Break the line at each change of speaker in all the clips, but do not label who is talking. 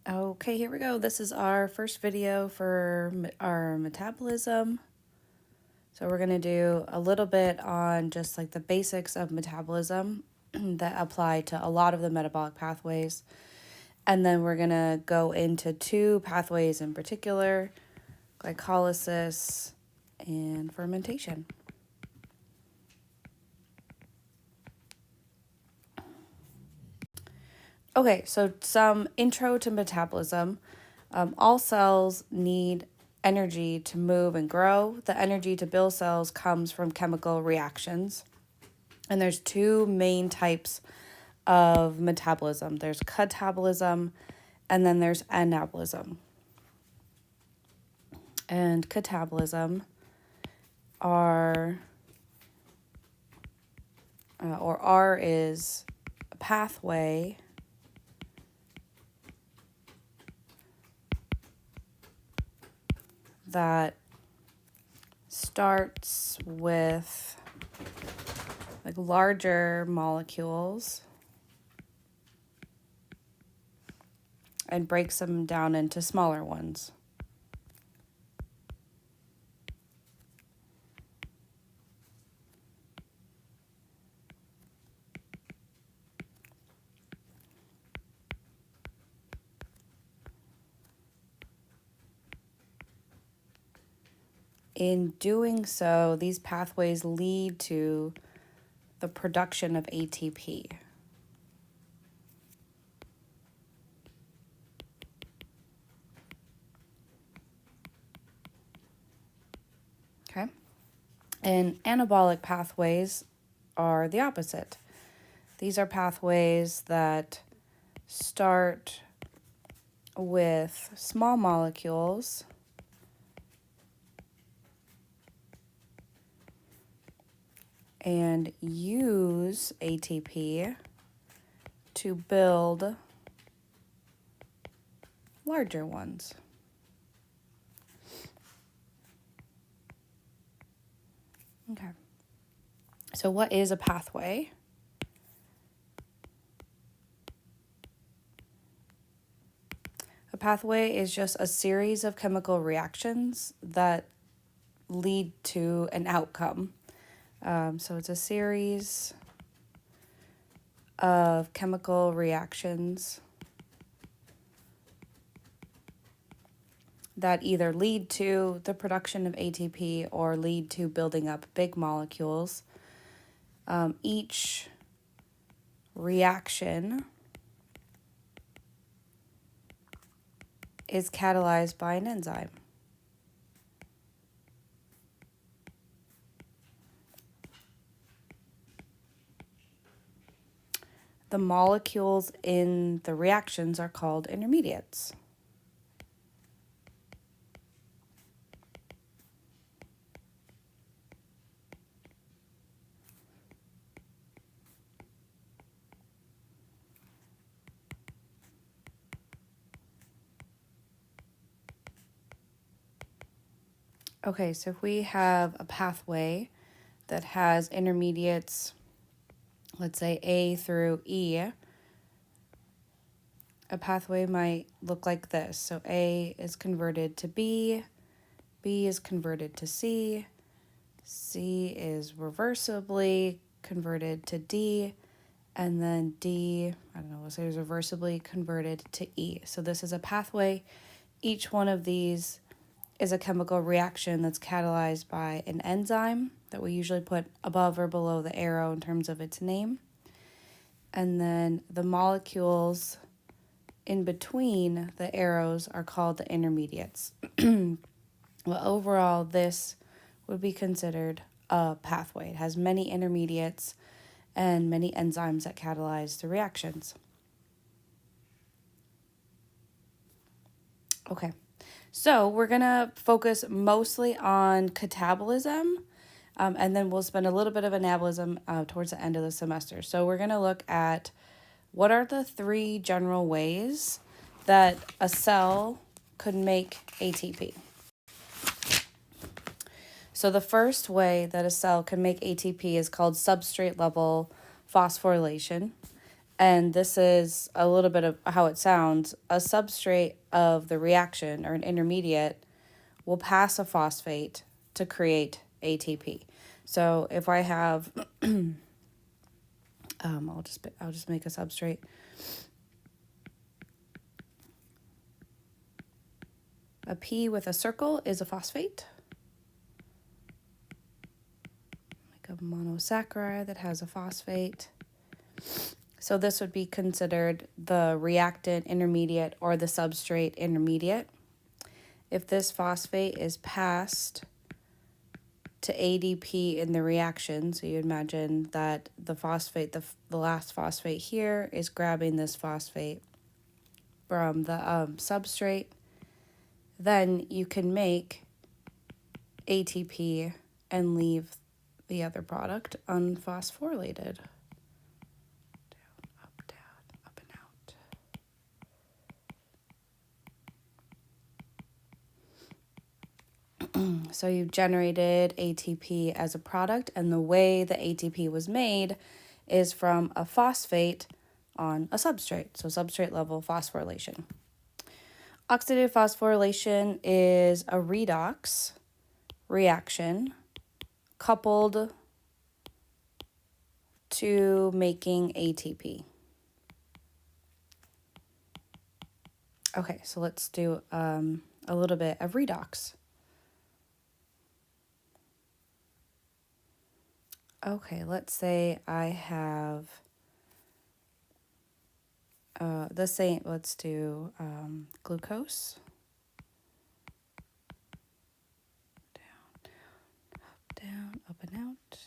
Okay, here we go. This is our first video for our metabolism. So we're going to do a little bit on just like the basics of metabolism that apply to a lot of the metabolic pathways. And then we're going to go into two pathways in particular, glycolysis and fermentation. Okay, so some intro to metabolism. All cells need energy to move and grow. The energy to build cells comes from chemical reactions. And there's two main types of metabolism. There's catabolism and then there's anabolism. And catabolism R is a pathway that starts with like larger molecules and breaks them down into smaller ones. In doing so, these pathways lead to the production of ATP. Okay? And anabolic pathways are the opposite. These are pathways that start with small molecules and use ATP to build larger ones. Okay. So what is a pathway? A pathway is just a series of chemical reactions that lead to an outcome. So it's a series of chemical reactions that either lead to the production of ATP or lead to building up big molecules. Each reaction is catalyzed by an enzyme. The molecules in the reactions are called intermediates. Okay, so if we have a pathway that has intermediates, let's say A through E, a pathway might look like this. So A is converted to B, B is converted to C, C is reversibly converted to D, and then D, let's say is reversibly converted to E. So this is a pathway. Each one of these is a chemical reaction that's catalyzed by an enzyme that we usually put above or below the arrow in terms of its name. And then the molecules in between the arrows are called the intermediates. Well, overall, this would be considered a pathway. It has many intermediates and many enzymes that catalyze the reactions. Okay, so we're going to focus mostly on catabolism, and then we'll spend a little bit of anabolism towards the end of the semester. So we're going to look at what are the three general ways that a cell could make ATP. So the first way that a cell can make ATP is called substrate level phosphorylation. And this is a little bit of how it sounds. A substrate of the reaction, or an intermediate, will pass a phosphate to create ATP. So if I have, I'll just make a substrate. A P with a circle is a phosphate. Like a monosaccharide that has a phosphate. So this would be considered the reactant intermediate or the substrate intermediate. If this phosphate is passed to ADP in the reaction, so you imagine that the phosphate, the last phosphate here is grabbing this phosphate from the substrate, then you can make ATP and leave the other product unphosphorylated. Down, up and out. So you've generated ATP as a product, and the way the ATP was made is from a phosphate on a substrate, so substrate level phosphorylation. Oxidative phosphorylation is a redox reaction coupled to making ATP. Okay, so let's do a little bit of redox. Okay, let's say I have let's do glucose. Down, up and out.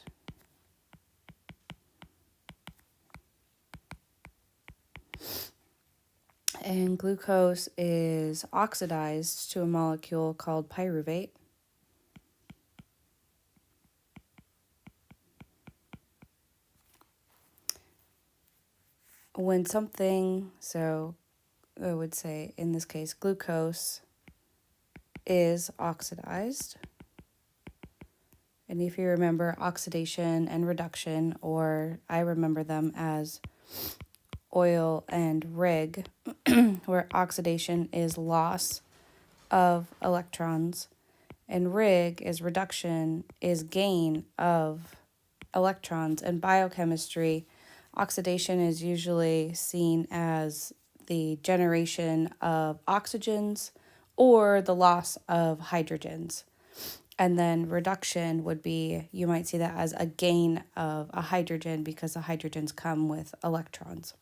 And glucose is oxidized to a molecule called pyruvate. When something, so I would say in this case, glucose is oxidized. And if you remember oxidation and reduction, or I remember them as oil and rig, where oxidation is loss of electrons and rig is reduction, is gain of electrons. In biochemistry, oxidation is usually seen as the generation of oxygens or the loss of hydrogens. And then reduction would be, you might see that as a gain of a hydrogen because the hydrogens come with electrons.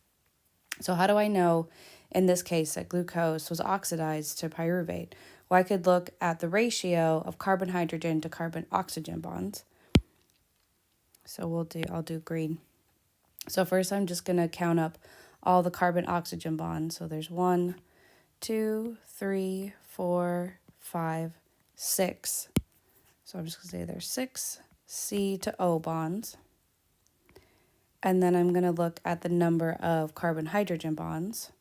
So how do I know in this case that glucose was oxidized to pyruvate? Well, I could look at the ratio of carbon-hydrogen to carbon-oxygen bonds. So I'll do green. So first I'm just going to count up all the carbon-oxygen bonds. So there's 1, 2, 3, 4, 5, 6. So I'm just going to say there's 6 C to O bonds. And then I'm going to look at the number of carbon-hydrogen bonds.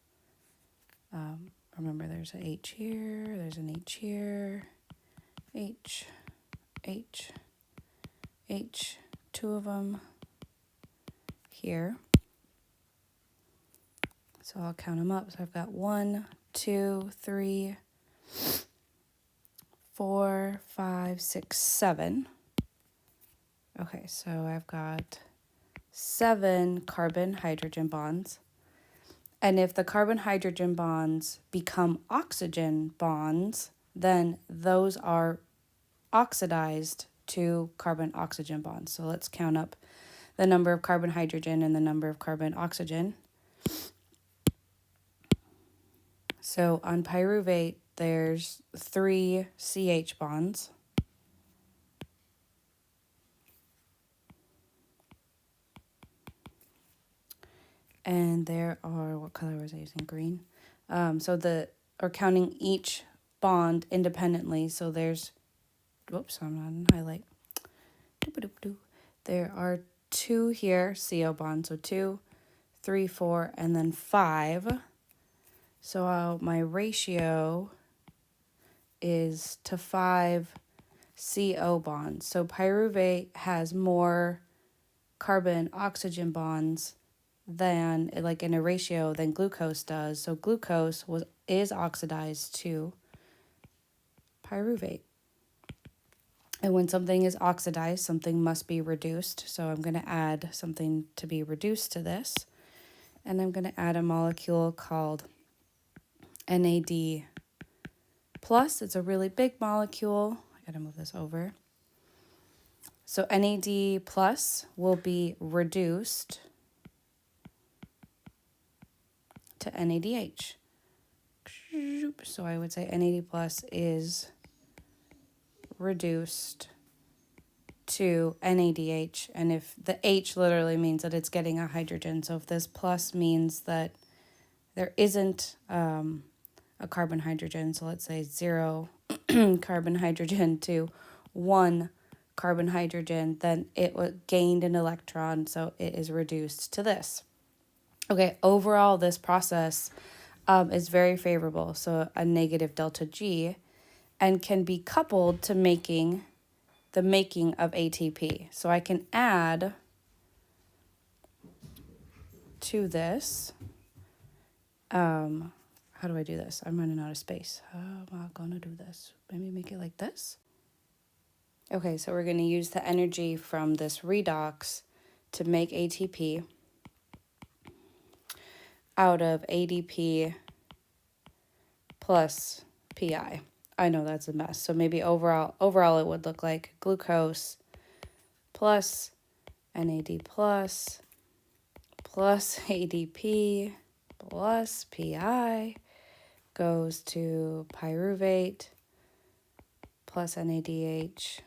Remember, there's an H here, there's an H here, H, H, H, 2 of them here. So I'll count them up. So I've got 1, 2, 3, 4, 5, 6, 7. Okay, so I've got 7 carbon-hydrogen bonds. And if the carbon-hydrogen bonds become oxygen bonds, then those are oxidized to carbon-oxygen bonds. So let's count up the number of carbon-hydrogen and the number of carbon-oxygen. So on pyruvate, there's 3 CH bonds. And there are, what color was I using? Green. Or counting each bond independently. So there's, whoops, I'm not in highlight. There are 2 here, CO bonds. So 2, 3, 4, and then 5. So my ratio is to 5 CO bonds. So pyruvate has more carbon-oxygen bonds than, like in a ratio, than glucose does. So glucose is oxidized to pyruvate. And when something is oxidized, something must be reduced. So I'm going to add something to be reduced to this. And I'm going to add a molecule called NAD plus. It's a really big molecule. I got to move this over. So NAD plus will be reduced to NADH. So I would say NAD plus is reduced to NADH, and if the H literally means that it's getting a hydrogen, so if this plus means that there isn't a carbon hydrogen, so let's say 0 carbon hydrogen to 1 carbon hydrogen, then it gained an electron, so it is reduced to this. Okay, overall this process is very favorable, so a negative delta G, and can be coupled to the making of ATP. So I can add to this, how do I do this? I'm running out of space. How am I gonna do this? Maybe make it like this? Okay, so we're gonna use the energy from this redox to make ATP out of ADP plus PI. I know that's a mess. So maybe overall it would look like glucose plus NAD plus ADP plus PI goes to pyruvate plus NADH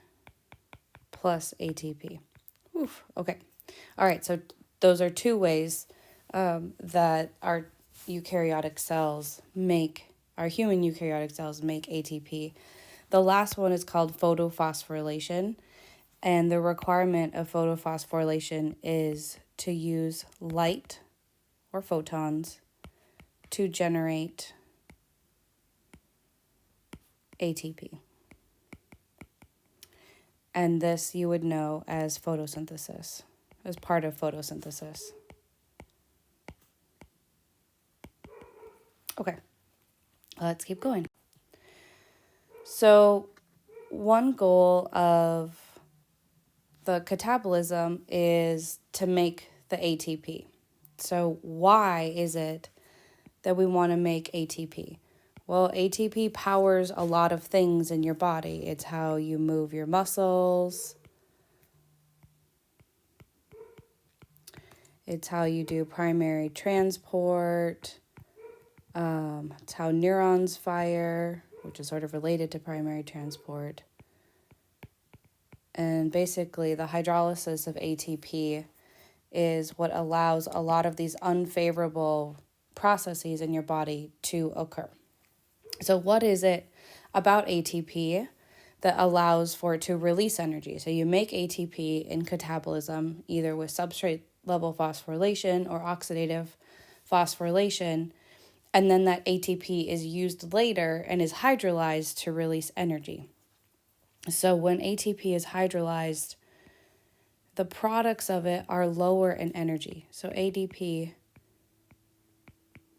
plus ATP. Oof, okay. All right, so those are two ways that our eukaryotic cells our human eukaryotic cells make ATP. The last one is called photophosphorylation, and the requirement of photophosphorylation is to use light or photons to generate ATP. And this you would know as photosynthesis, as part of photosynthesis. Okay, let's keep going. So one goal of the catabolism is to make the ATP. So why is it that we want to make ATP? Well, ATP powers a lot of things in your body. It's how you move your muscles. It's how you do primary transport. It's how neurons fire, which is sort of related to primary transport. And basically, the hydrolysis of ATP is what allows a lot of these unfavorable processes in your body to occur. So what is it about ATP that allows for it to release energy? So you make ATP in catabolism, either with substrate level phosphorylation or oxidative phosphorylation, and then that ATP is used later and is hydrolyzed to release energy. So when ATP is hydrolyzed, the products of it are lower in energy. So ADP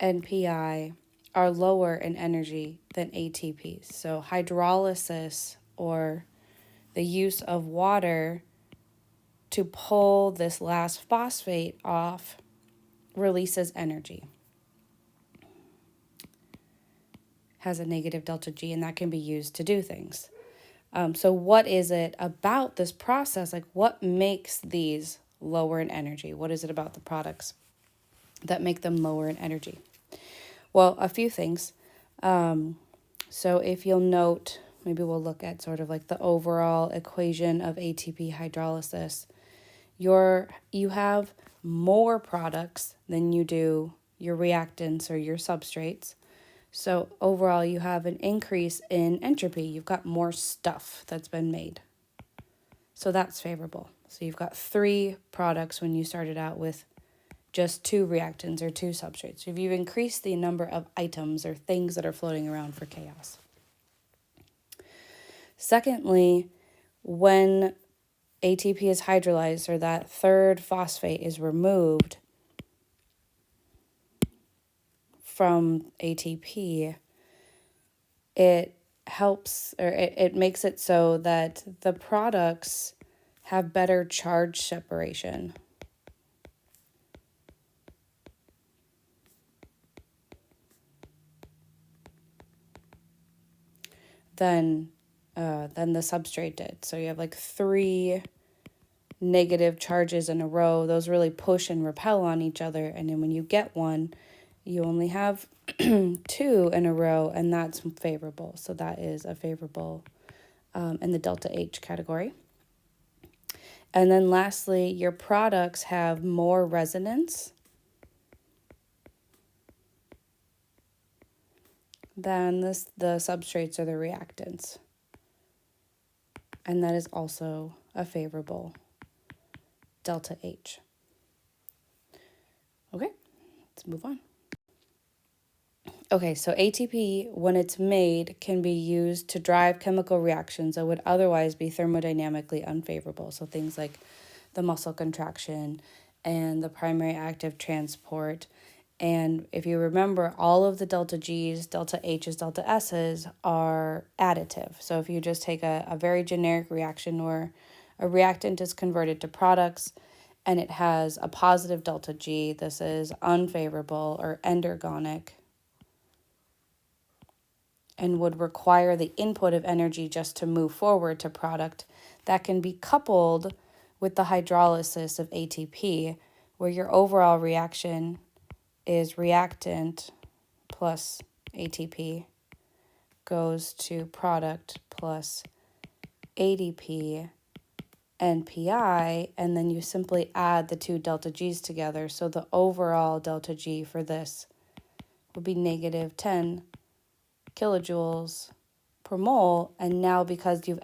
and PI are lower in energy than ATP. So hydrolysis, or the use of water to pull this last phosphate off, releases energy. Has a negative delta G, and that can be used to do things. So what is it about this process? Like, what makes these lower in energy? What is it about the products that make them lower in energy? Well, a few things. So if you'll note, maybe we'll look at sort of like the overall equation of ATP hydrolysis. You have more products than you do your reactants or your substrates. So overall, you have an increase in entropy. You've got more stuff that's been made. So that's favorable. So you've got 3 products when you started out with just 2 reactants or 2 substrates. If you've increased the number of items or things that are floating around for chaos. Secondly, when ATP is hydrolyzed, or that third phosphate is removed, from ATP, it helps, or it makes it so that the products have better charge separation. Than the substrate did. So you have like 3 negative charges in a row. Those really push and repel on each other. And then when you get one, you only have 2 in a row, and that's favorable. So that is a favorable in the delta H category. And then lastly, your products have more resonance than the substrates or the reactants. And that is also a favorable delta H. Okay, let's move on. Okay, so ATP, when it's made, can be used to drive chemical reactions that would otherwise be thermodynamically unfavorable. So things like the muscle contraction and the primary active transport. And if you remember, all of the delta G's, delta H's, delta S's are additive. So if you just take a very generic reaction where a reactant is converted to products and it has a positive delta G, this is unfavorable or endergonic, and would require the input of energy just to move forward to product. That can be coupled with the hydrolysis of ATP, where your overall reaction is reactant plus ATP goes to product plus ADP and PI, and then you simply add the 2 delta G's together. So the overall delta G for this would be negative 10 kilojoules per mole. And now because you've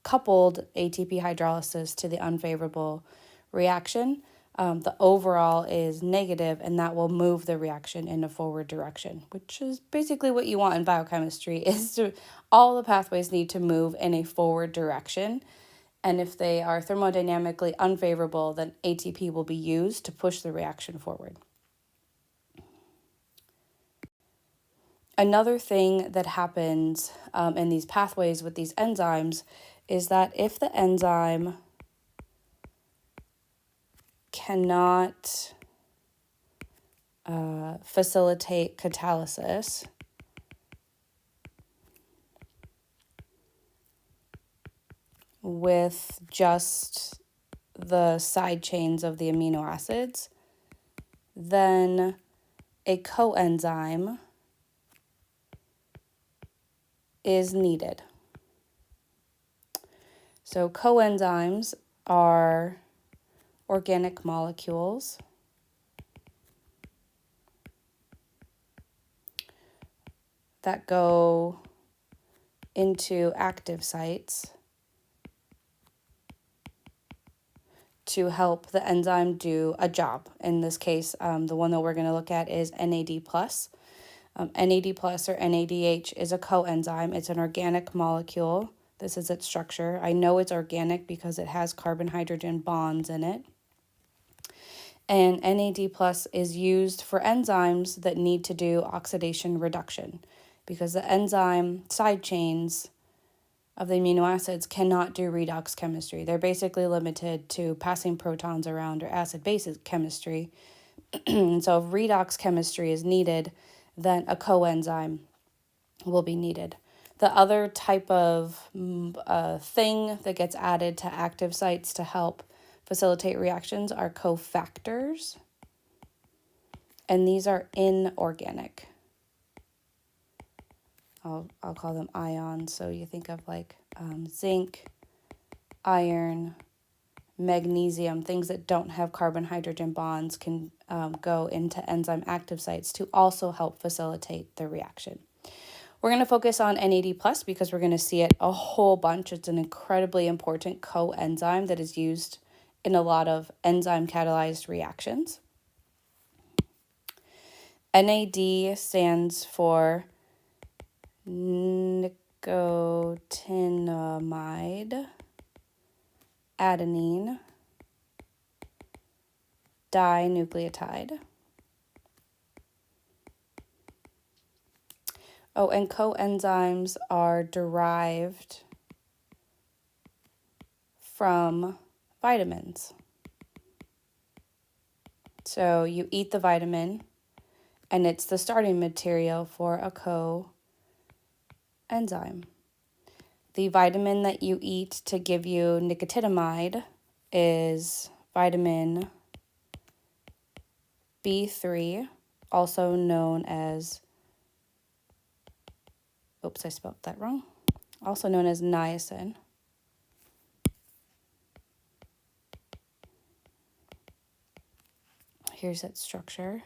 coupled ATP hydrolysis to the unfavorable reaction, the overall is negative, and that will move the reaction in a forward direction, which is basically what you want in biochemistry. Is all the pathways need to move in a forward direction. And if they are thermodynamically unfavorable, then ATP will be used to push the reaction forward. Another thing that happens in these pathways with these enzymes is that if the enzyme cannot facilitate catalysis, with just the side chains of the amino acids, then a coenzyme is needed. So coenzymes are organic molecules that go into active sites to help the enzyme do a job. In this case, the one that we're going to look at is NAD+. NAD+ or NADH is a coenzyme. It's an organic molecule. This is its structure. I know it's organic because it has carbon-hydrogen bonds in it. And NAD+ is used for enzymes that need to do oxidation reduction, because the enzyme side chains of the amino acids cannot do redox chemistry. They're basically limited to passing protons around or acid-base chemistry. And so if redox chemistry is needed, then a coenzyme will be needed. The other type of thing that gets added to active sites to help facilitate reactions are cofactors, and these are inorganic. I'll call them ions. So you think of like zinc, iron, magnesium, things that don't have carbon-hydrogen bonds can go into enzyme active sites to also help facilitate the reaction. We're going to focus on NAD+ because we're going to see it a whole bunch. It's an incredibly important coenzyme that is used in a lot of enzyme catalyzed reactions. NAD stands for nicotinamide adenine dinucleotide. Oh, and coenzymes are derived from vitamins. So you eat the vitamin, and it's the starting material for a coenzyme. The vitamin that you eat to give you nicotinamide is vitamin B3, also known as, oops, I spelled that wrong, also known as niacin. Here's its structure.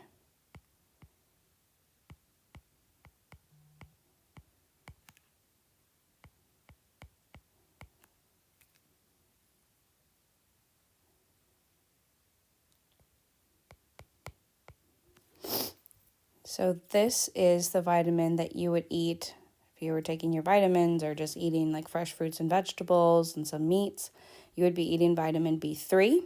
So this is the vitamin that you would eat if you were taking your vitamins or just eating like fresh fruits and vegetables and some meats. You would be eating vitamin B3,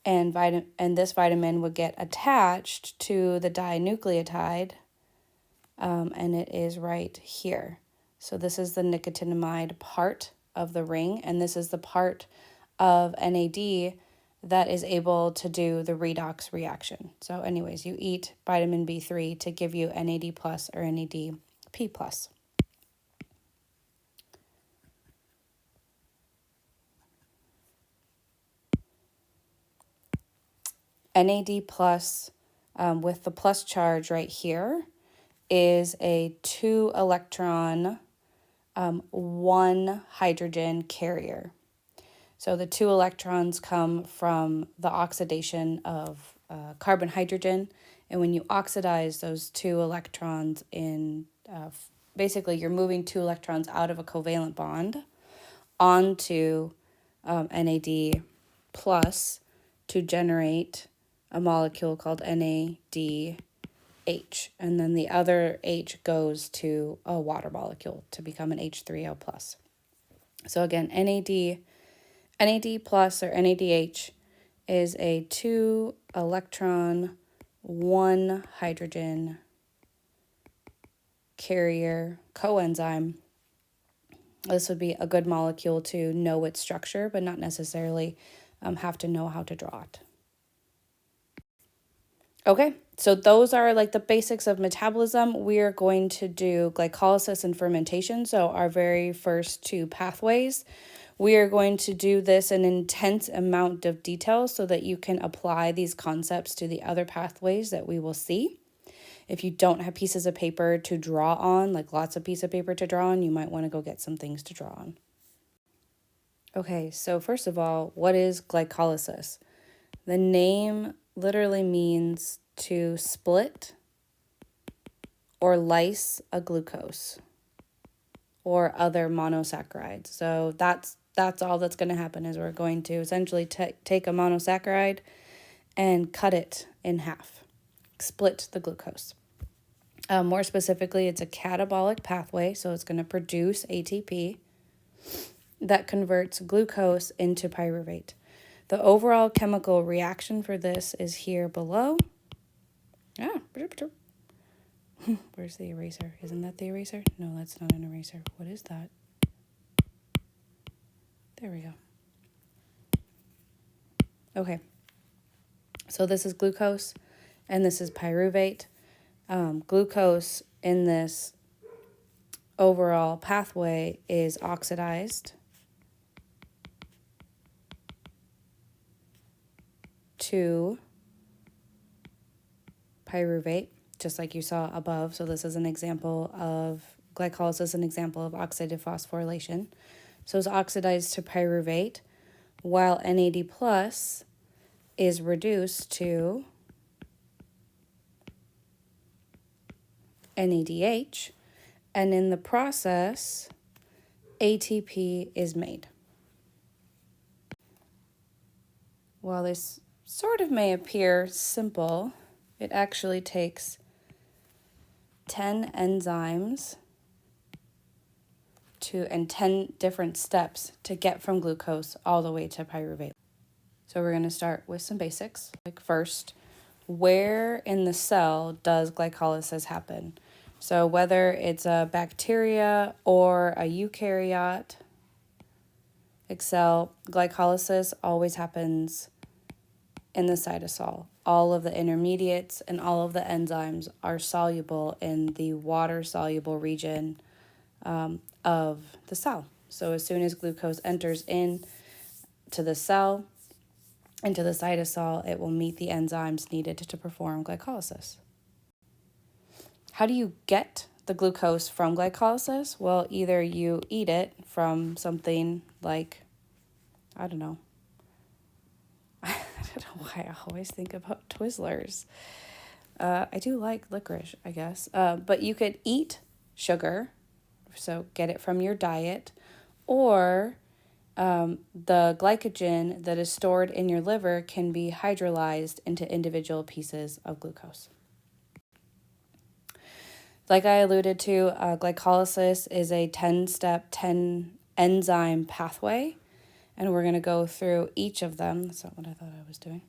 and this vitamin would get attached to the dinucleotide, and it is right here. So this is the nicotinamide part of the ring, and this is the part of NAD that is able to do the redox reaction. So anyways, you eat vitamin B3 to give you NAD plus or NADP plus. NAD plus, with the plus charge right here, is a 2-electron, 1 hydrogen carrier. So the 2 electrons come from the oxidation of carbon hydrogen. And when you oxidize those 2 electrons in, basically you're moving 2 electrons out of a covalent bond onto NAD plus to generate a molecule called NADH. And then the other H goes to a water molecule to become an H3O plus. So again, NAD plus or NADH is a 2-electron, 1 hydrogen carrier coenzyme. This would be a good molecule to know its structure, but not necessarily have to know how to draw it. Okay, so those are like the basics of metabolism. We are going to do glycolysis and fermentation, so our very first 2 pathways. We are going to do this in an intense amount of detail so that you can apply these concepts to the other pathways that we will see. If you don't have pieces of paper to draw on, like lots of pieces of paper to draw on, you might want to go get some things to draw on. Okay, so first of all, what is glycolysis? The name literally means to split or lyse a glucose or other monosaccharides. So that's all that's going to happen is we're going to essentially take a monosaccharide and cut it in half, split the glucose. More specifically, it's a catabolic pathway, so it's going to produce ATP that converts glucose into pyruvate. The overall chemical reaction for this is here below. Where's the eraser? Isn't that the eraser? No, that's not an eraser. What is that? There we go. Okay. So this is glucose, and this is pyruvate. Glucose in this overall pathway is oxidized to pyruvate, just like you saw above. So this is an example of glycolysis, an example of oxidative phosphorylation. So it's oxidized to pyruvate, while NAD plus is reduced to NADH, and in the process, ATP is made. While this sort of may appear simple, it actually takes 10 enzymes and 10 different steps to get from glucose all the way to pyruvate. So we're going to start with some basics. Like first, where in the cell does glycolysis happen? So whether it's a bacteria or a eukaryote cell, glycolysis always happens in the cytosol. All of the intermediates and all of the enzymes are soluble in the water-soluble region of the cell. So as soon as glucose enters in to the cell, into the cytosol, it will meet the enzymes needed to perform glycolysis. How do you get the glucose from glycolysis? Well, either you eat it from something like, I don't know. I don't know why I always think about Twizzlers. I do like licorice, I guess. But you could eat sugar, so get it from your diet, or the glycogen that is stored in your liver can be hydrolyzed into individual pieces of glucose. Like I alluded to, glycolysis is a 10-step, 10 enzyme pathway, and we're going to go through each of them. That's not what I thought I was doing.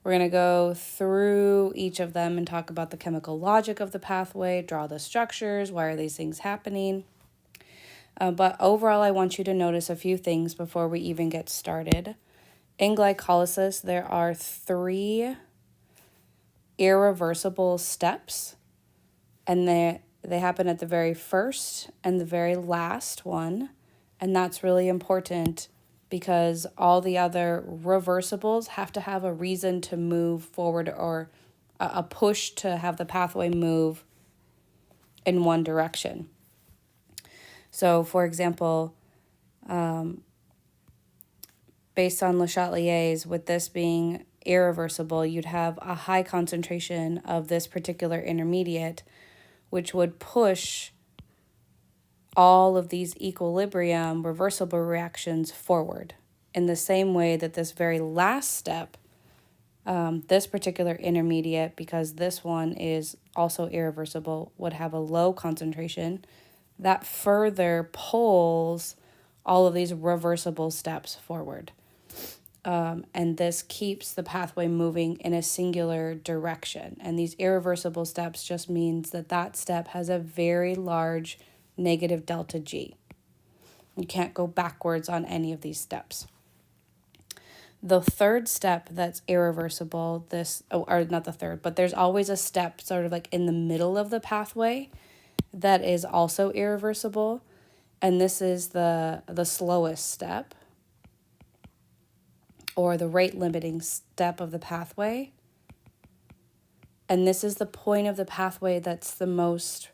We're going to go through each of them and talk about the chemical logic of the pathway, draw the structures, why are these things happening. But overall, I want you to notice a few things before we even get started. In glycolysis, there are 3 irreversible steps, and they happen at the very first and the very last one, and that's really important because all the other reversibles have to have a reason to move forward or a push to have the pathway move in one direction. So, for example, based on Le Chatelier's, with this being irreversible, you'd have a high concentration of this particular intermediate, which would push all of these equilibrium reversible reactions forward. In the same way that this very last step, this particular intermediate, because this one is also irreversible, would have a low concentration that further pulls all of these reversible steps forward. And this keeps the pathway moving in a singular direction. And these irreversible steps just means that that step has a very large negative delta G. You can't go backwards on any of these steps. The third step that's irreversible, or not the third, but there's always a step sort of like in the middle of the pathway that is also irreversible. And this is the slowest step, or the rate limiting step of the pathway. And this is the point of the pathway that's the most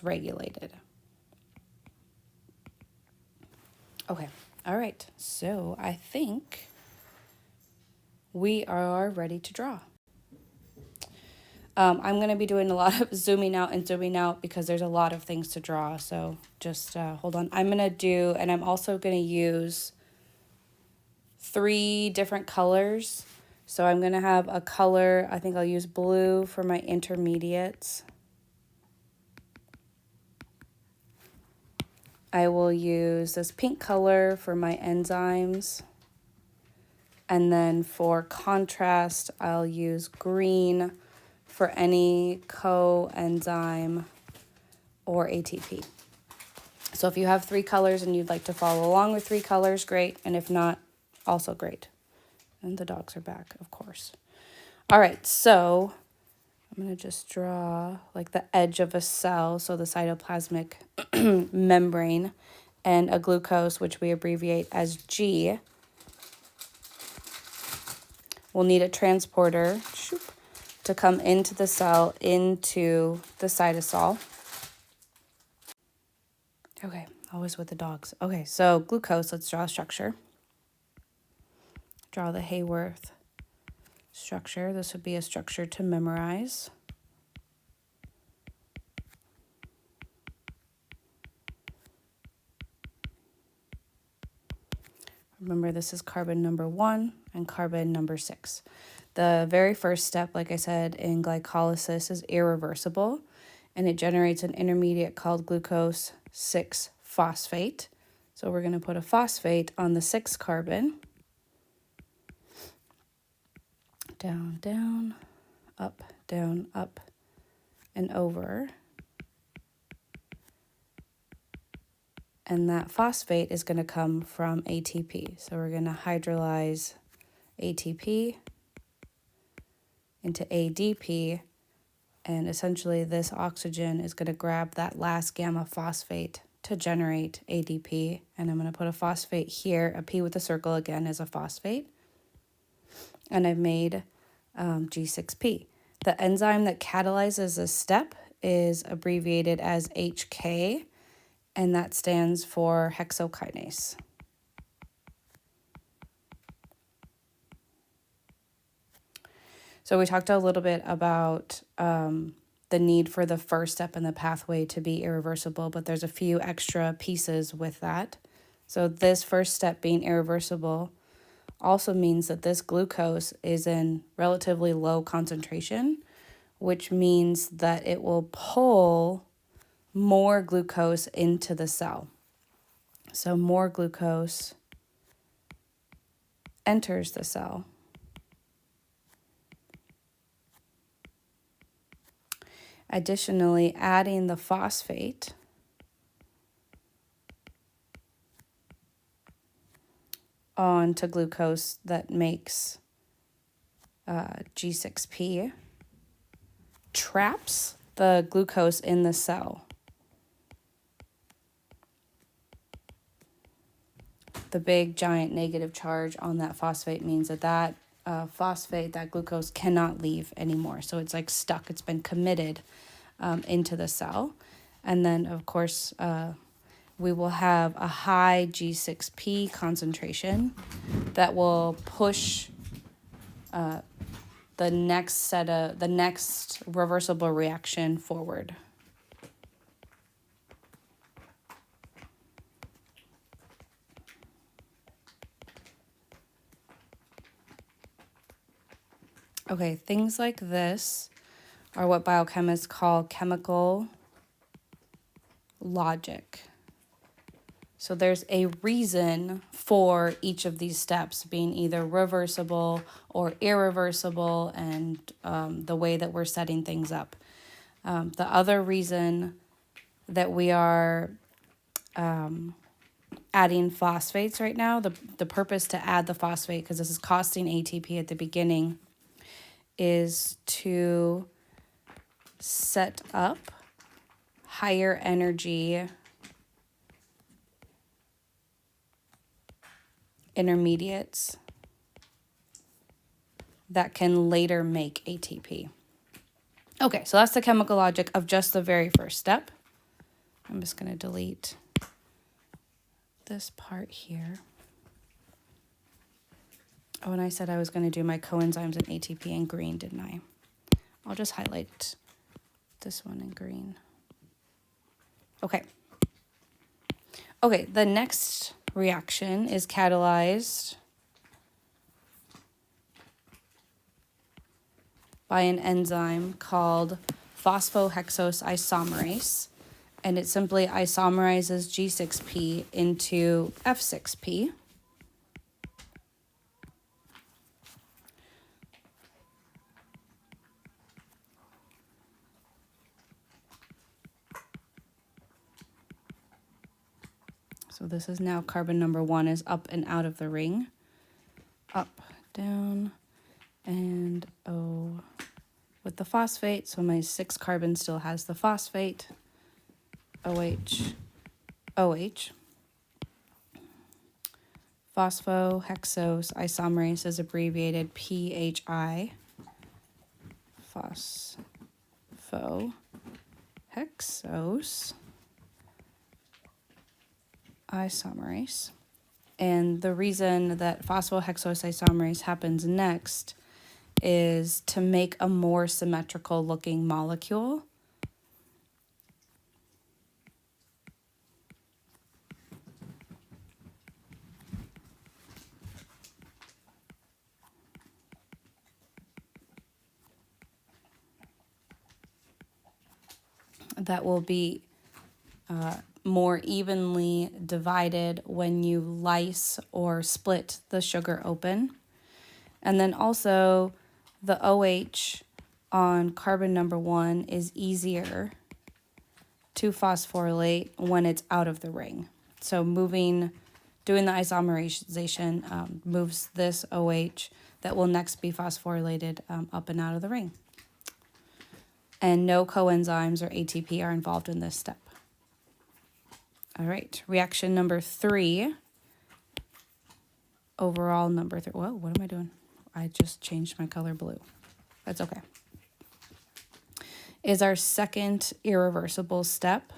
regulated. Okay, all right. So I think we are ready to draw. I'm going to be doing a lot of zooming out because there's a lot of things to draw. So just hold on. I'm going to do, and I'm also going to use 3 different colors. So I'm going to have a color, I think I'll use blue for my intermediates. I will use this pink color for my enzymes. And then for contrast, I'll use green for any coenzyme or ATP. So if you have 3 colors and you'd like to follow along with 3 colors, great. And if not, also great. And the dogs are back, of course. All right, so I'm going to just draw like the edge of a cell, so the cytoplasmic membrane, and a glucose, which we abbreviate as G. We'll need a transporter to come into the cell, into the cytosol. Okay, always with the dogs. Okay, so glucose, let's draw a structure. Draw the Hayworth structure. This would be a structure to memorize. Remember, this is carbon number 1 and carbon number 6. The very first step, like I said, in glycolysis is irreversible, and it generates an intermediate called glucose 6-phosphate. So we're going to put a phosphate on the 6 carbon. Down, down, up, and over. And that phosphate is going to come from ATP. So we're going to hydrolyze ATP into ADP. And essentially this oxygen is going to grab that last gamma phosphate to generate ADP. And I'm going to put a phosphate here. A P with a circle again is a phosphate. And I've made G6P. The enzyme that catalyzes this step is abbreviated as HK, and that stands for hexokinase. So we talked a little bit about the need for the first step in the pathway to be irreversible, but there's a few extra pieces with that. So this first step being irreversible also means that this glucose is in relatively low concentration, which means that it will pull more glucose into the cell. So more glucose enters the cell. Additionally, adding the phosphate onto glucose that makes G6P traps the glucose in the cell. The big giant negative charge on that phosphate means that phosphate, that glucose, cannot leave anymore. So it's like stuck. It's been committed into the cell. And then, of course, we will have a high G6P concentration that will push the next reversible reaction forward. Okay, things like this are what biochemists call chemical logic. So there's a reason for each of these steps being either reversible or irreversible, and the way that we're setting things up. The other reason that we are adding phosphates right now, the purpose to add the phosphate, because this is costing ATP at the beginning, is to set up higher energy intermediates that can later make ATP. Okay, so that's the chemical logic of just the very first step. I'm just going to delete this part here. Oh, and I said I was going to do my coenzymes and ATP in green, didn't I? I'll just highlight this one in green. Okay. Okay, the next reaction is catalyzed by an enzyme called phosphohexose isomerase, and it simply isomerizes G6P into F6P. So this is now carbon number 1 is up and out of the ring. Up, down, and O with the phosphate. So my 6 carbon still has the phosphate. OH, OH. Phosphohexose isomerase is abbreviated PHI. Phosphohexose isomerase. And the reason that phosphohexose isomerase happens next is to make a more symmetrical looking molecule. That will be more evenly divided when you lyse or split the sugar open. And then also the OH on carbon number 1 is easier to phosphorylate when it's out of the ring. So doing the isomerization moves this OH that will next be phosphorylated up and out of the ring. And no coenzymes or ATP are involved in this step. All right, reaction number 3. Overall number 3. Whoa, what am I doing? I just changed my color blue. That's okay. Is our second irreversible step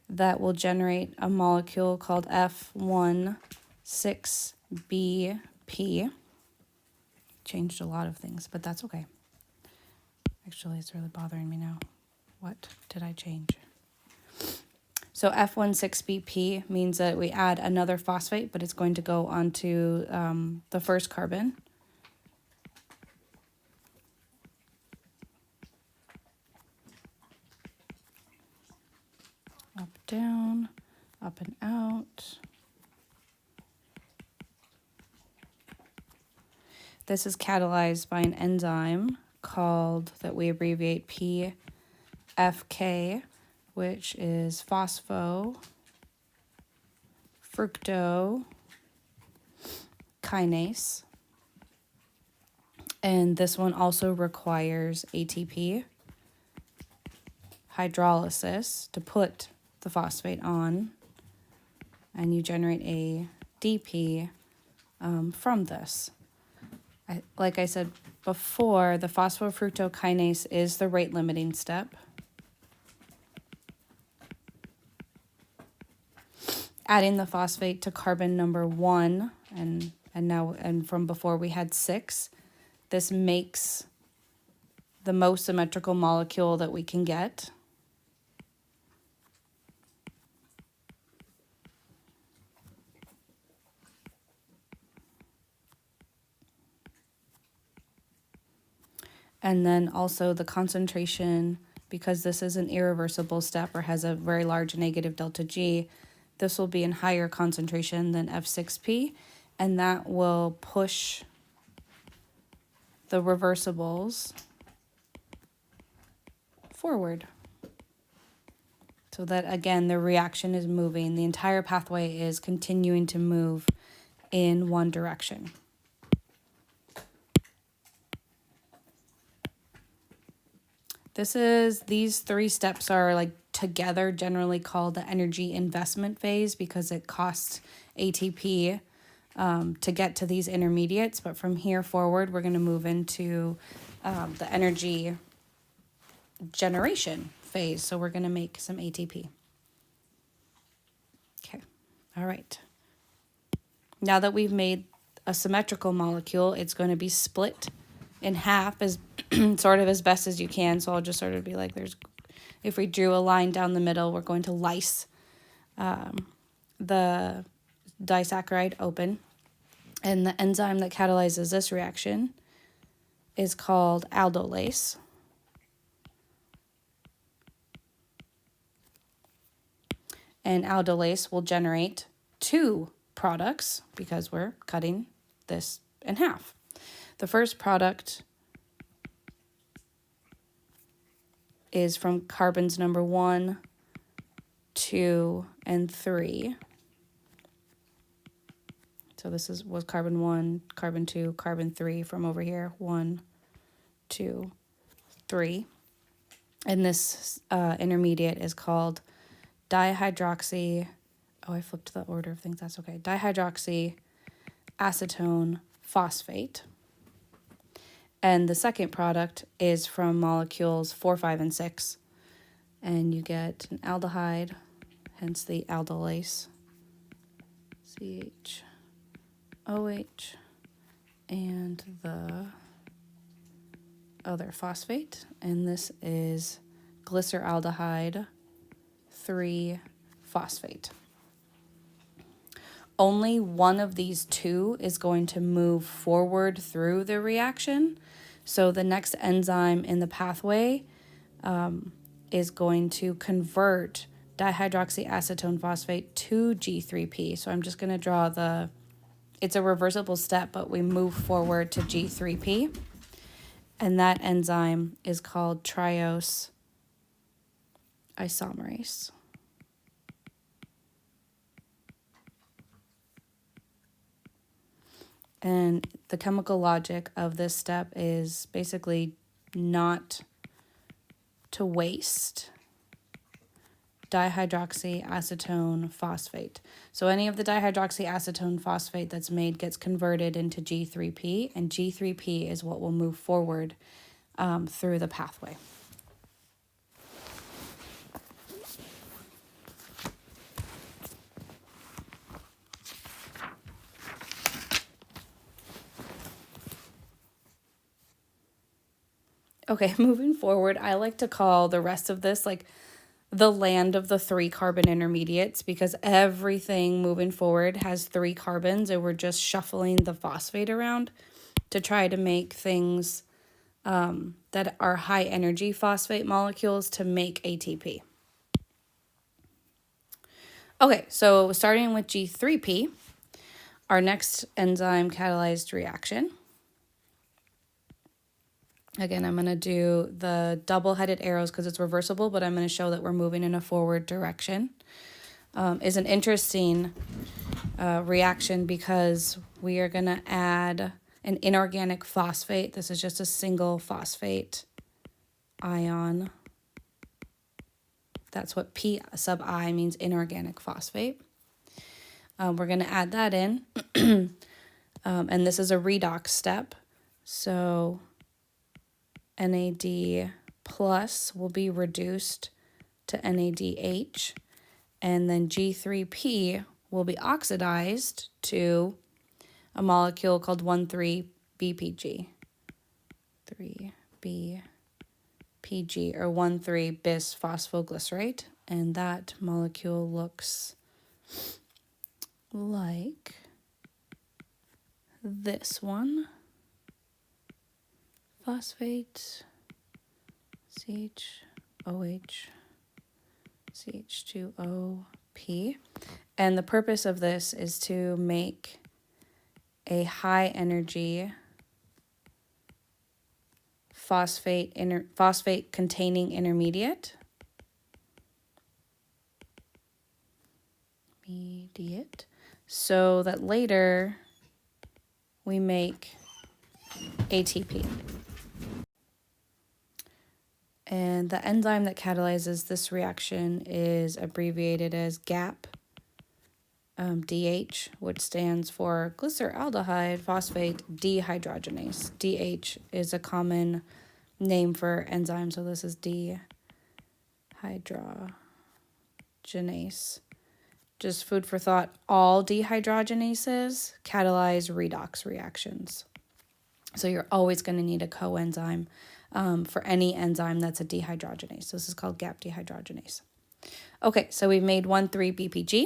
that will generate a molecule called F16BP. Changed a lot of things, but that's okay. Actually, it's really bothering me now. What did I change? So F16BP means that we add another phosphate, but it's going to go onto the first carbon. Up, down, up and out. This is catalyzed by an enzyme called, that we abbreviate PFK, which is phosphofructokinase. And this one also requires ATP hydrolysis to put the phosphate on, and you generate a DP from this. Like I said before, the phosphofructokinase is the rate limiting step. Adding the phosphate to carbon number 1, and from before we had 6, this makes the most symmetrical molecule that we can get. And then also the concentration, because this is an irreversible step or has a very large negative delta G, this will be in higher concentration than F6P, and that will push the reversibles forward. So that, again, the reaction is moving. The entire pathway is continuing to move in one direction. These 3 steps are like together generally called the energy investment phase because it costs ATP to get to these intermediates. But from here forward, we're going to move into the energy generation phase. So we're going to make some ATP. Okay. All right. Now that we've made a symmetrical molecule, it's going to be split in half as sort of as best as you can. So I'll just sort of be like, if we drew a line down the middle, we're going to lyse the disaccharide open. And the enzyme that catalyzes this reaction is called aldolase. And aldolase will generate 2 products because we're cutting this in half. The first product is from carbons number 1, 2, and 3. So this was carbon 1, carbon 2, carbon 3 from over here. 1, 2, 3. And this intermediate is called dihydroxy. Oh, I flipped the order of things. That's okay. Dihydroxy acetone phosphate. And the second product is from molecules 4, 5, and 6. And you get an aldehyde, hence the aldolase, CHOH, and the other phosphate. And this is glyceraldehyde 3-phosphate. Only one of these 2 is going to move forward through the reaction. So the next enzyme in the pathway is going to convert dihydroxyacetone phosphate to G3P. So I'm just going to draw it's a reversible step, but we move forward to G3P. And that enzyme is called triose isomerase. And the chemical logic of this step is basically not to waste dihydroxyacetone phosphate. So any of the dihydroxyacetone phosphate that's made gets converted into G3P, and G3P is what will move forward through the pathway. Okay, moving forward, I like to call the rest of this like the land of the 3 carbon intermediates, because everything moving forward has 3 carbons, and we're just shuffling the phosphate around to try to make things that are high energy phosphate molecules to make ATP. Okay, so starting with G3P, our next enzyme catalyzed reaction. Again, I'm going to do the double-headed arrows because it's reversible, but I'm going to show that we're moving in a forward direction. Is an interesting reaction because we are going to add an inorganic phosphate. This is just a single phosphate ion. That's what P sub I means, inorganic phosphate. We're going to add that in. And this is a redox step. So NAD plus will be reduced to NADH, and then G3P will be oxidized to a molecule called 1,3-BPG. 3-BPG, or 1,3-bisphosphoglycerate, and that molecule looks like this one. Phosphate, CHOH, CH2OP. And the purpose of this is to make a high energy phosphate containing intermediate. So that later we make ATP. And the enzyme that catalyzes this reaction is abbreviated as GAP, DH, which stands for glyceraldehyde phosphate dehydrogenase. DH is a common name for enzyme, so this is dehydrogenase. Just food for thought, all dehydrogenases catalyze redox reactions. So you're always going to need a coenzyme for any enzyme that's a dehydrogenase. So this is called GAP dehydrogenase. Okay, so we've made 1,3-BPG.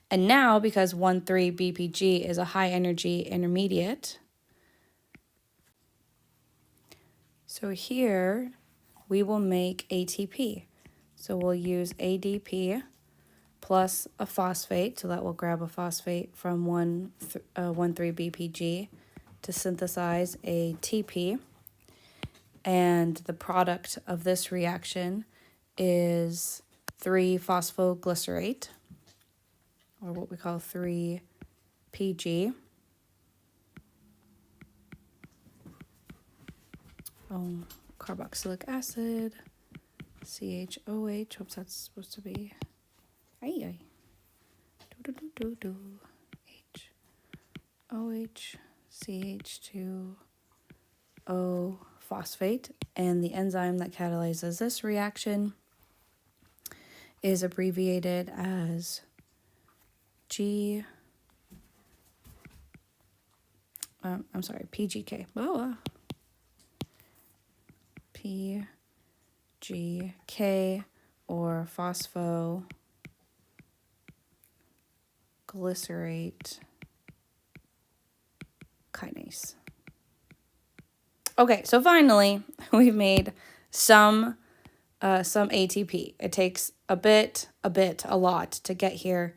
And now, because 1,3-BPG is a high energy intermediate, so here we will make ATP. So we'll use ADP plus a phosphate, so that will grab a phosphate from 1,3-BPG to synthesize ATP. And the product of this reaction is 3-phosphoglycerate, or what we call 3-PG. Carboxylic acid, CHOH. Oops, that's supposed to be HOH, CH2O phosphate. And the enzyme that catalyzes this reaction is abbreviated as PGK. PGK, or phosphoglycerate kinase. Okay, so finally, we've made some ATP. It takes a lot to get here,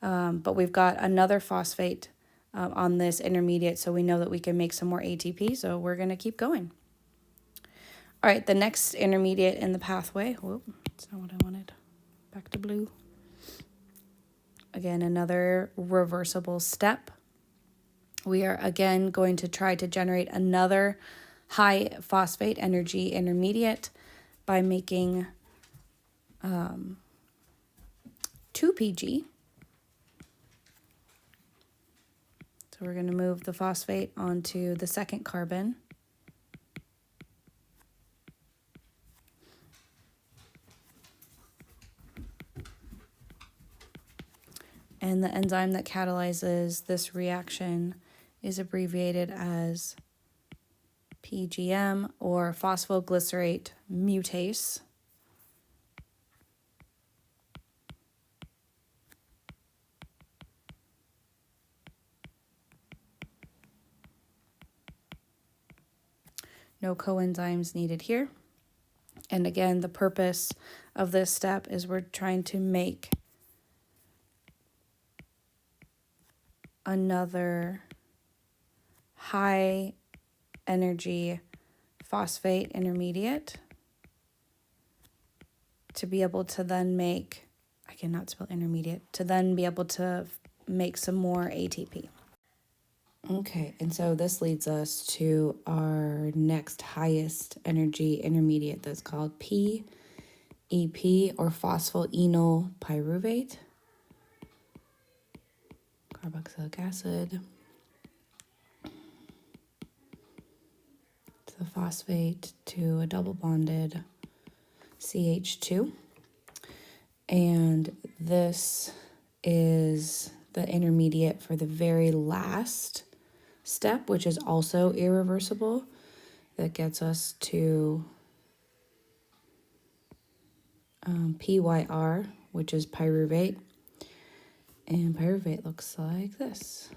but we've got another phosphate on this intermediate, so we know that we can make some more ATP, so we're going to keep going. All right, the next intermediate in the pathway. Whoop, that's not what I wanted. Back to blue. Again, another reversible step. We are again going to try to generate another high phosphate energy intermediate by making 2PG. So we're going to move the phosphate onto the second carbon. And the enzyme that catalyzes this reaction is abbreviated as PGM, or phosphoglycerate mutase. No coenzymes needed here. And again, the purpose of this step is we're trying to make another high energy phosphate intermediate to be able to then make, I cannot spell intermediate, to then be able to make some more ATP. Okay, and so this leads us to our next highest energy intermediate that's called PEP, or phosphoenol pyruvate. Carboxylic acid. It's the phosphate to a double bonded CH2. And this is the intermediate for the very last step, which is also irreversible, that gets us to PYR, which is pyruvate. And pyruvate looks like this.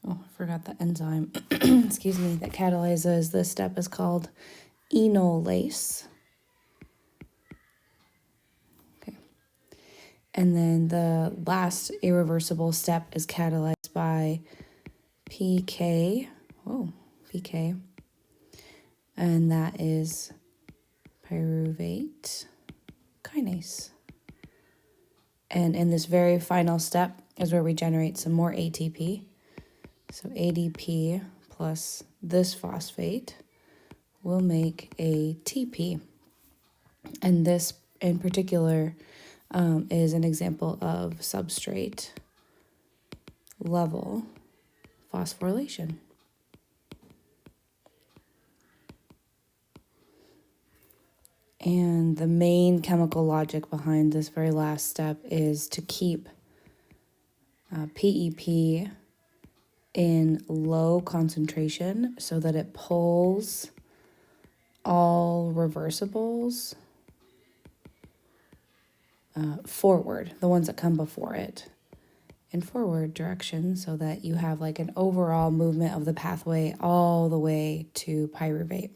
Oh, I forgot the enzyme, excuse me, that catalyzes this step is called enolase. Okay. And then the last irreversible step is catalyzed by PK. Whoa, PK. And that is pyruvate kinase. And in this very final step is where we generate some more ATP. So ADP plus this phosphate will make a TP. And this in particular is an example of substrate level phosphorylation. And the main chemical logic behind this very last step is to keep PEP in low concentration so that it pulls all reversibles forward, the ones that come before it, in forward direction, so that you have like an overall movement of the pathway all the way to pyruvate.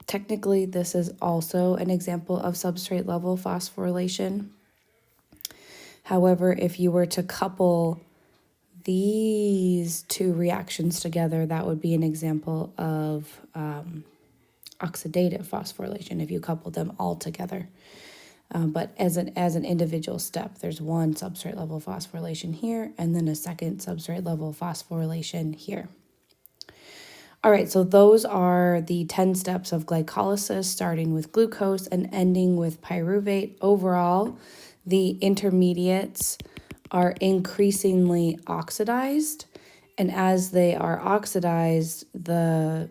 Technically, this is also an example of substrate level phosphorylation. However, if you were to couple these two reactions together, that would be an example of oxidative phosphorylation if you couple them all together. But as an individual step, there's one substrate level phosphorylation here, and then a second substrate level phosphorylation here. All right, so those are the 10 steps of glycolysis, starting with glucose and ending with pyruvate. Overall, the intermediates are increasingly oxidized, and as they are oxidized, the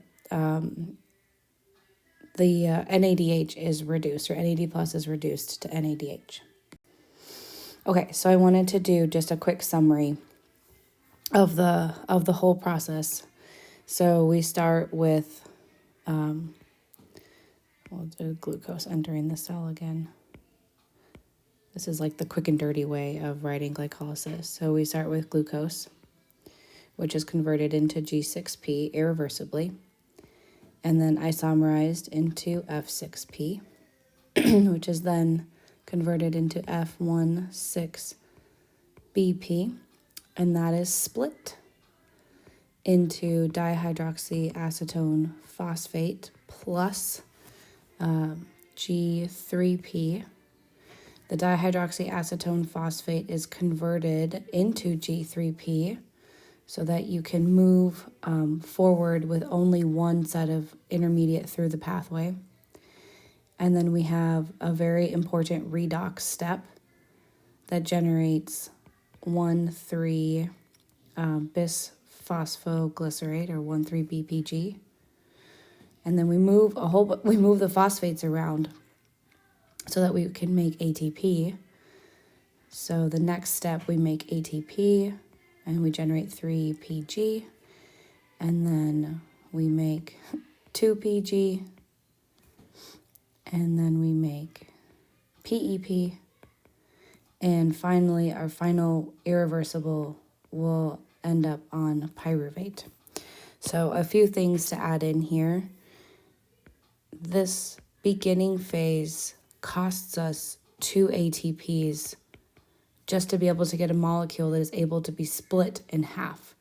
NADH is reduced, or NAD plus is reduced to NADH. Okay, so I wanted to do just a quick summary of the whole process. So we start with, we'll do glucose entering the cell again. This is like the quick and dirty way of writing glycolysis. So we start with glucose, which is converted into G6P irreversibly, and then isomerized into F6P. which is then converted into F16BP, and that is split into dihydroxyacetone phosphate plus G3P. The dihydroxyacetone phosphate is converted into G3P so that you can move forward with only one set of intermediate through the pathway. And then we have a very important redox step that generates 1,3 bisphosphoglycerate, or 1,3-BPG. And then we move the phosphates around so that we can make ATP. So the next step, we make ATP and we generate 3PG, and then we make 2PG, and then we make PEP, and finally our final irreversible will end up on pyruvate. So a few things to add in here. This beginning phase costs us 2 ATPs just to be able to get a molecule that is able to be split in half.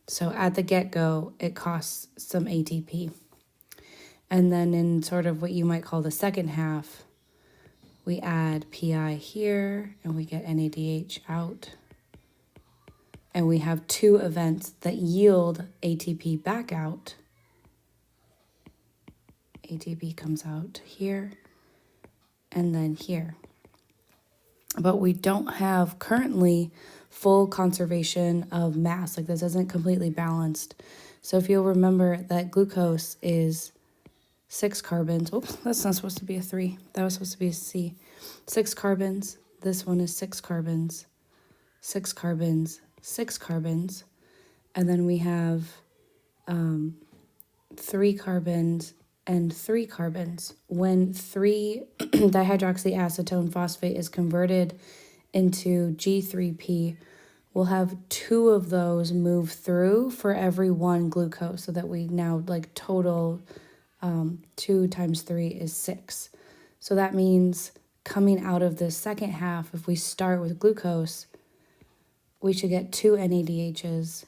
So at the get-go, it costs some ATP. And then in sort of what you might call the second half, we add PI here and we get NADH out. And we have 2 events that yield ATP back out. ATP comes out here and then here. But we don't have currently full conservation of mass. Like, this isn't completely balanced. So if you'll remember that glucose is 6 carbons. Oops, that's not supposed to be a 3. That was supposed to be a C. 6 carbons. This one is 6 carbons. 6 carbons. 6 carbons. And then we have 3 carbons and 3 carbons. When 3-dihydroxyacetone phosphate is converted into G3P, we'll have 2 of those move through for every 1 glucose, so that we now like total 2 times 3 is 6. So that means coming out of the second half, if we start with glucose, we should get 2 NADHs.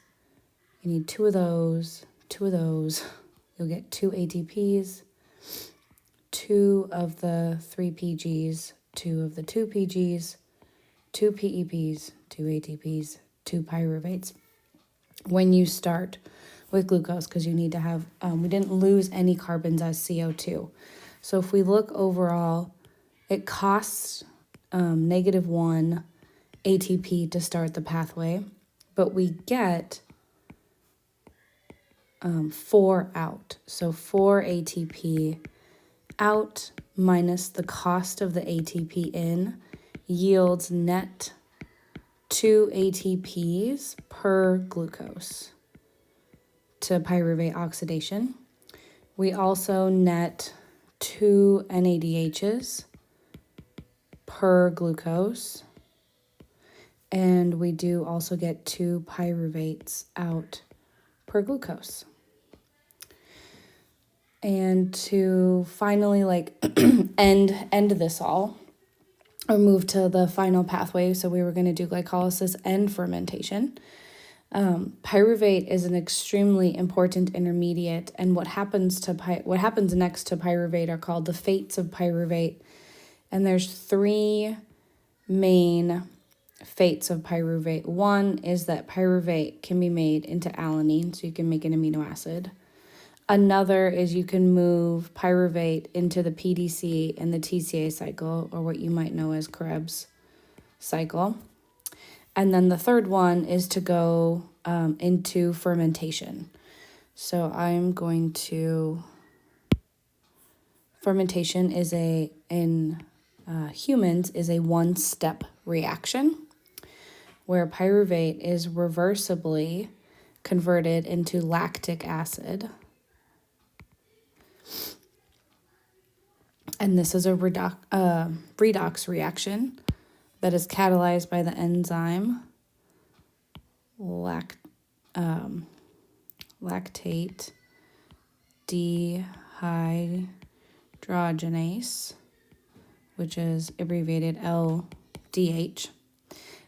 You need 2 of those, 2 of those. You'll get 2 ATPs, 2 of the 3 PGs, 2 of the 2 PGs, 2 PEPs, 2 ATPs, 2 pyruvates. When you start with glucose, because you need to have, we didn't lose any carbons as CO2. So if we look overall, it costs -1 ATP to start the pathway, but we get 4 out. So 4 ATP out minus the cost of the ATP in yields net 2 ATPs per glucose to pyruvate oxidation. We also net 2 NADHs per glucose, and we do also get 2 pyruvates out per glucose. And to finally end this all, or move to the final pathway, so we were going to do glycolysis and fermentation. Pyruvate is an extremely important intermediate, and what happens next to pyruvate are called the fates of pyruvate. And there's 3 main fates of pyruvate. One is that pyruvate can be made into alanine, so you can make an amino acid. Another is you can move pyruvate into the PDC and the TCA cycle, or what you might know as Krebs cycle. And then the third one is to go into fermentation. So I'm going to, fermentation is in humans is a 1-step reaction where pyruvate is reversibly converted into lactic acid. And this is a redox reaction that is catalyzed by the enzyme lactate dehydrogenase. which is abbreviated LDH.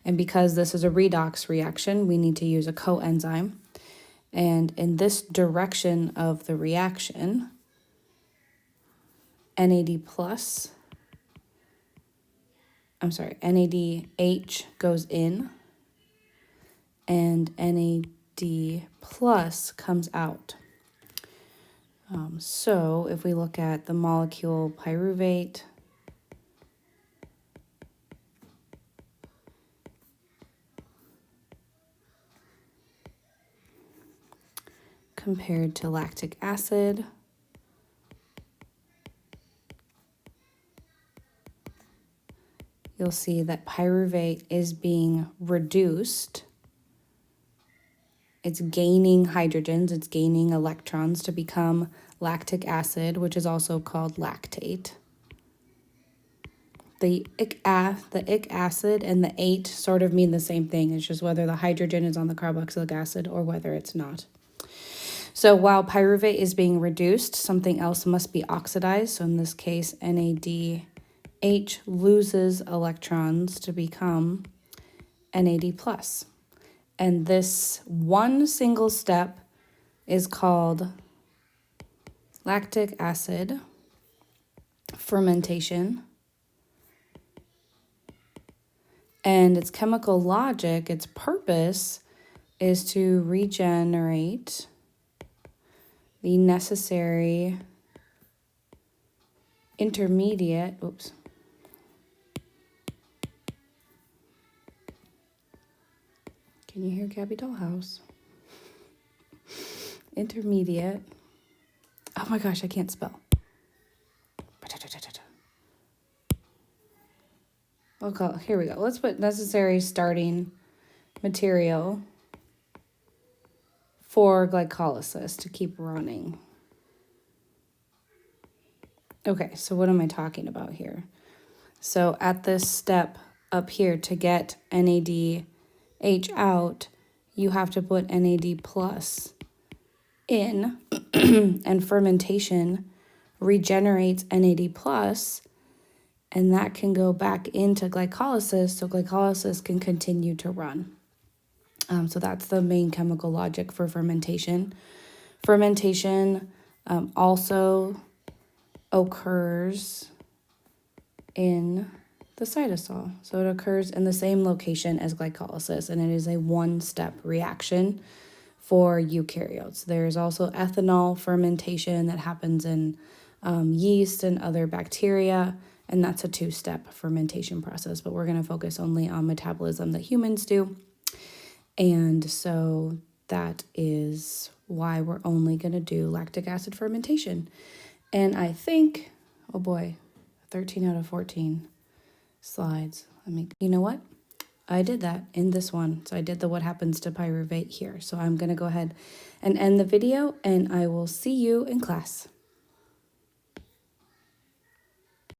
And because this is a redox reaction, we need to use a coenzyme. And in this direction of the reaction, NADH goes in and NAD plus comes out. So if we look at the molecule pyruvate, compared to lactic acid, you'll see that pyruvate is being reduced. It's gaining hydrogens, it's gaining electrons to become lactic acid, which is also called lactate. The ic acid and the ate sort of mean the same thing. It's just whether the hydrogen is on the carboxylic acid or whether it's not. So while pyruvate is being reduced, something else must be oxidized. So in this case, NADH loses electrons to become NAD+. And this one single step is called lactic acid fermentation. And its chemical logic, its purpose, is to regenerate the necessary intermediate, Can you hear Gabby Dollhouse? Intermediate. Oh my gosh, I can't spell. Okay, here we go. Let's put necessary starting material for glycolysis to keep running. Okay, so what am I talking about here? So at this step up here, to get NADH out, you have to put NAD plus in, and fermentation regenerates NAD plus, and that can go back into glycolysis, so glycolysis can continue to run. So that's the main chemical logic for fermentation. Fermentation also occurs in the cytosol. So it occurs in the same location as glycolysis, and it is a one-step reaction for eukaryotes. There's also ethanol fermentation that happens in yeast and other bacteria, and that's a two-step fermentation process, but we're going to focus only on metabolism that humans do. And so that is why we're only going to do lactic acid fermentation. And I think, oh boy, 13 out of 14 slides. You know what? I did that in this one. So I did the what happens to pyruvate here. So I'm going to go ahead and end the video, and I will see you in class.